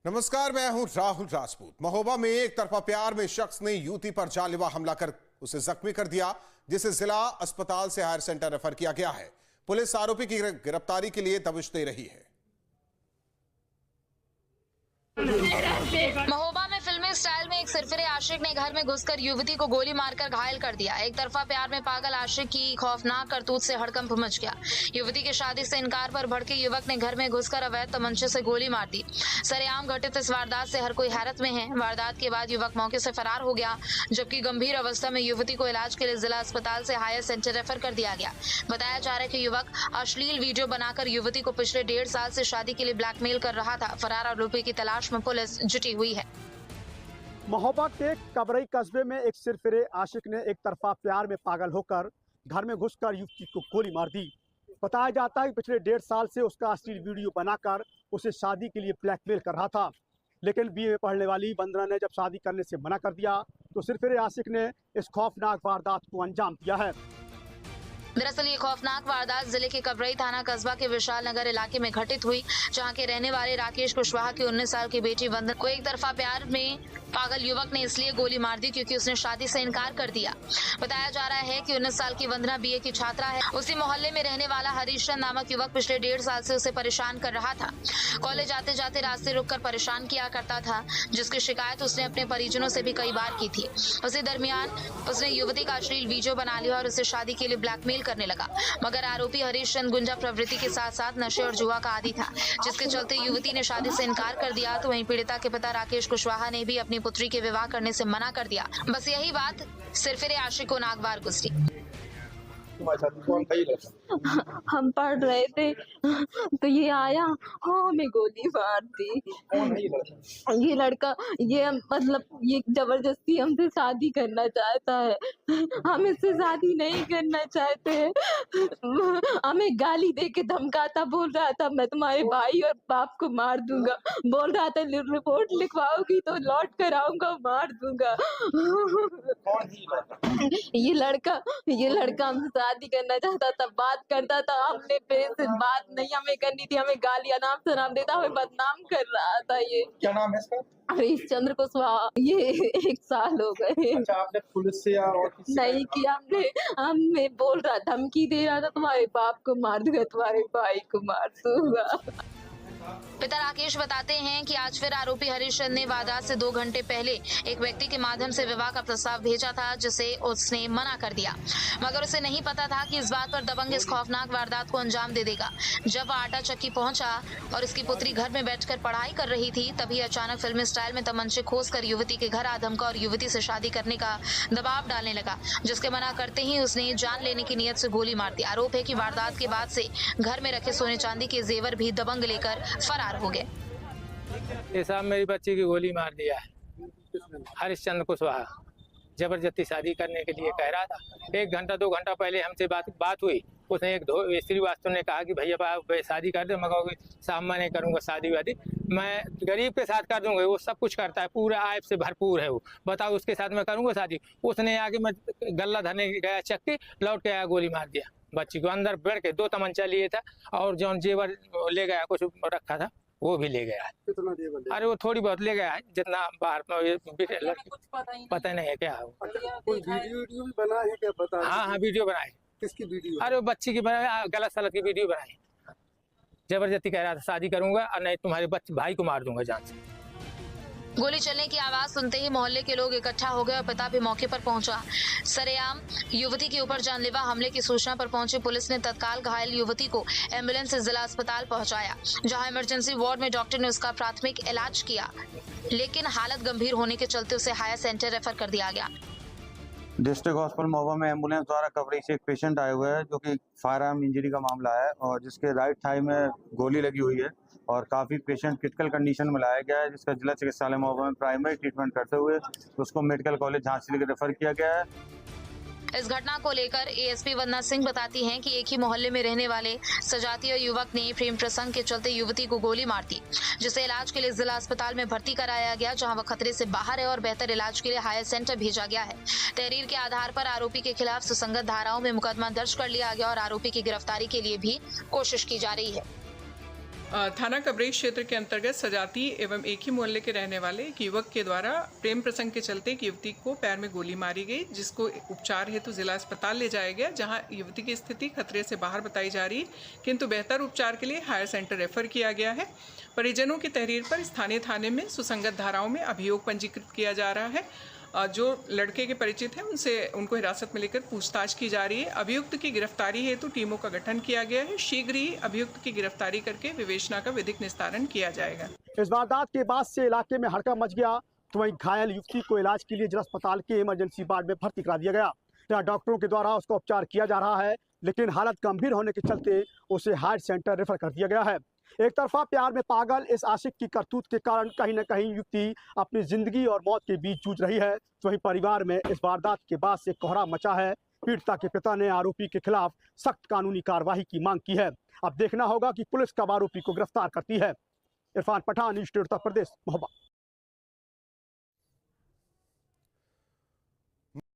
नमस्कार, मैं हूं राहुल राजपूत। महोबा में एक तरफा प्यार में शख्स ने युवती पर जानलेवा हमला कर उसे जख्मी कर दिया, जिसे जिला अस्पताल से हायर सेंटर रेफर किया गया है। पुलिस आरोपी की गिरफ्तारी के लिए दबिश दे रही है। महोबा में फिल्मी स्टाइल में एक सिरफिरे आशिक ने घर में घुसकर युवती को गोली मारकर घायल कर दिया। एक तरफा प्यार में पागल आशिक की खौफनाक करतूत से हड़कंप मच गया। युवती की शादी से इनकार पर भड़के युवक ने घर में घुसकर अवैध तमंचे से गोली मार दी। सरेआम घटित इस वारदात से हर कोई हैरत में है। वारदात के बाद युवक मौके से फरार हो गया, जबकि गंभीर अवस्था में युवती को इलाज के लिए जिला अस्पताल से हायर सेंटर रेफर कर दिया गया। बताया जा रहा है कि युवक अश्लील वीडियो बनाकर युवती को पिछले 1.5 साल से शादी के लिए ब्लैकमेल कर रहा था। फरार आरोपी की तलाश में पुलिस जुटी हुई है। महोबा के कबरई कस्बे में एक सिरफिरे आशिक ने एक तरफा प्यार में पागल होकर घर में घुसकर युवती को गोली मार दी। बताया जाता है कि पिछले 1.5 साल से उसका अश्लील वीडियो बनाकर उसे शादी के लिए ब्लैकमेल कर रहा था, लेकिन बीए में पढ़ने वाली वंदना ने जब शादी करने से मना कर दिया तो सिरफिरे आशिक ने इस खौफनाक वारदात को अंजाम दिया है। दरअसल ये खौफनाक वारदात जिले के कबरई थाना कस्बा के विशाल नगर इलाके में घटित हुई, जहां के रहने वाले राकेश कुशवाहा की 19 साल की बेटी वंदना को एक तरफा प्यार में पागल युवक ने इसलिए गोली मार दी क्योंकि उसने शादी से इनकार कर दिया। बताया जा रहा है कि 19 साल की वंदना बीए की छात्रा है। उसी मोहल्ले में रहने वाला हरीशचंद नामक युवक पिछले 1.5 साल से उसे परेशान कर रहा था। कॉलेज आते जाते रास्ते रुककर परेशान किया करता था, जिसकी शिकायत उसने अपने परिजनों से भी कई बार की थी। उसी दरमियान उसने युवती का अश्लील वीडियो बना लिया और उसे शादी के लिए ब्लैकमेल करने लगा। मगर आरोपी हरीशचंद गुंजा प्रवृत्ति के साथ साथ नशे और जुआ का आदी था, जिसके चलते युवती ने शादी से इनकार कर दिया। तो वहीं पीड़िता के पिता राकेश कुशवाहा ने भी अपनी पुत्री के विवाह करने से मना कर दिया। बस यही बात सिरफिरे आशिक को नागवार गुजरी। हम पढ़ रहे थे तो ये आया, हाँ हमें गोली मार दी। ये लड़का ये मतलब ये जबरदस्ती हमसे शादी करना चाहता है। हम इससे शादी नहीं करना चाहते। हमें गाली दे के धमकाता, बोल रहा था मैं तुम्हारे भाई और बाप को मार दूंगा। बोल रहा था रिपोर्ट लिखवाओगी तो लौट कर आऊंगा, मार दूंगा। ये लड़का हमसे शादी करना चाहता था, बात करता था। हमने फिर बात नहीं हमें करनी थी, हमें गालियां नाम से नाम देता, हमें बदनाम कर रहा था। ये क्या नाम है इसका? हरीशचंद्र कुशवाहा। ये 1 साल हो गए। अच्छा, आपने पुलिस से या और किसी से नहीं किया। हमें बोल रहा, धमकी दे रहा था, तुम्हारे बाप को मार दूंगा, तुम्हारे भाई को मार दूंगा। पिता राकेश बताते हैं कि आज फिर आरोपी हरीशचंद ने वारदात से 2 घंटे पहले एक व्यक्ति के माध्यम से विवाह का प्रस्ताव भेजा था, जिसे उसने मना कर दिया। मगर उसे नहीं पता था कि इस बात पर दबंग इस खौफनाक वारदात को अंजाम दे देगा। जब वह आटा चक्की पहुंचा और इसकी पुत्री घर में बैठकर पढ़ाई कर रही थी, तभी अचानक फिल्मी स्टाइल में तमंचे खोसकर युवती के घर आ धमका और युवती से शादी करने का दबाव डालने लगा, जिसके मना करते ही उसने जान लेने की नीयत से गोली मार दी। आरोप है कि वारदात के बाद से घर में रखे सोने चांदी के जेवर भी दबंग लेकर फरार हो गए। ये साहब मेरी बच्ची की गोली मार दिया है। हरीशचंद्र कुशवाहा जबरदस्ती शादी करने के लिए कह रहा था। 1 घंटा 2 घंटा पहले हमसे बात हुई। उसने एक श्रीवास्तव ने कहा कि भैया आप शादी कर दे। मैं कहूँगी साहब मैं नहीं करूँगा शादी वादी, मैं गरीब के साथ कर दूंगा। वो सब कुछ करता है, पूरा आयब से भरपूर है वो। बताओ उसके साथ मैं करूँगा शादी? उसने आगे मैं गला धरने गया चक्की, लौट के आया गोली मार दिया। बच्ची को अंदर बैठ के 2 तमंचा लिए था और जो जेवर ले गया कुछ रखा था वो भी ले गया है। कितना जेवर? अरे वो थोड़ी बहुत ले गया है, जितना बाहर पता नहीं है क्या है। कोई वीडियो भी बना है क्या? बता। हाँ वीडियो बनाए। किसकी वीडियो? अरे वो बच्ची की बनाए, गलत सलत की वीडियो बनाई। जबरदस्ती कह रहा था शादी करूंगा और नहीं तुम्हारे भाई को मार दूंगा जान से। गोली चलने की आवाज सुनते ही मोहल्ले के लोग इकट्ठा हो गए और पिता भी मौके पर पहुंचा। सरेआम युवती के ऊपर जानलेवा हमले की सूचना पर पहुंची पुलिस ने तत्काल घायल युवती को एम्बुलेंस से जिला अस्पताल पहुंचाया, जहां इमरजेंसी वार्ड में डॉक्टर ने उसका प्राथमिक इलाज किया, लेकिन हालत गंभीर होने के चलते उसे हायर सेंटर रेफर कर दिया गया। डिस्ट्रिक्ट हॉस्पिटल महोबा में एम्बुलेंस द्वारा कवरेज से एक पेशेंट आए हुए हैं जो कि फायर आर्म इंजरी का मामला है और जिसके राइट थाई में गोली लगी हुई है और काफ़ी पेशेंट क्रिटिकल कंडीशन में लाया गया है, जिसका जिला चिकित्सालय महोबा में प्राइमरी ट्रीटमेंट करते हुए उसको मेडिकल कॉलेज झांसी के रेफर किया गया है। इस घटना को लेकर एएसपी वंदना सिंह बताती हैं कि एक ही मोहल्ले में रहने वाले सजातीय युवक ने प्रेम प्रसंग के चलते युवती को गोली मार दी, जिसे इलाज के लिए जिला अस्पताल में भर्ती कराया गया, जहां वह खतरे से बाहर है और बेहतर इलाज के लिए हायर सेंटर भेजा गया है। तहरीर के आधार पर आरोपी के खिलाफ सुसंगत धाराओं में मुकदमा दर्ज कर लिया गया और आरोपी की गिरफ्तारी के लिए भी कोशिश की जा रही है। थाना कबरई क्षेत्र के अंतर्गत सजाती एवं एक ही मोहल्ले के रहने वाले एक युवक के द्वारा प्रेम प्रसंग के चलते एक युवती को पैर में गोली मारी गई, जिसको उपचार हेतु जिला अस्पताल ले जाया गया, जहां युवती की स्थिति खतरे से बाहर बताई जा रही, किंतु बेहतर उपचार के लिए हायर सेंटर रेफर किया गया है। परिजनों की तहरीर पर स्थानीय थाने में सुसंगत धाराओं में अभियोग पंजीकृत किया जा रहा है। जो लड़के के परिचित हैं उनको हिरासत में लेकर पूछताछ की जा रही है। अभियुक्त की गिरफ्तारी हेतु टीमों का गठन किया गया है। शीघ्र ही अभियुक्त की गिरफ्तारी करके विवेचना का विधिक निस्तारण किया जाएगा। इस वारदात के बाद से इलाके में हड़कंप मच गया, तो वहीं घायल युवती को इलाज के लिए जिला अस्पताल के इमरजेंसी वार्ड में भर्ती करा दिया गया। यहाँ डॉक्टरों के द्वारा उसका उपचार किया जा रहा है, लेकिन हालत गंभीर होने के चलते उसे हायर सेंटर रेफर कर दिया गया है। एक तरफा प्यार में पागल इस आशिक की करतूत के कारण कहीं न कहीं युवती अपनी जिंदगी और मौत के बीच जूझ रही है। वहीं परिवार में इस वारदात के बाद से कोहराम मचा है। पीड़िता के पिता ने आरोपी के खिलाफ सख्त कानूनी कार्रवाई की मांग की है। अब देखना होगा कि पुलिस कब आरोपी को गिरफ्तार करती है। इरफान पठान, न्यूज़ 8 उत्तर प्रदेश, महोबा।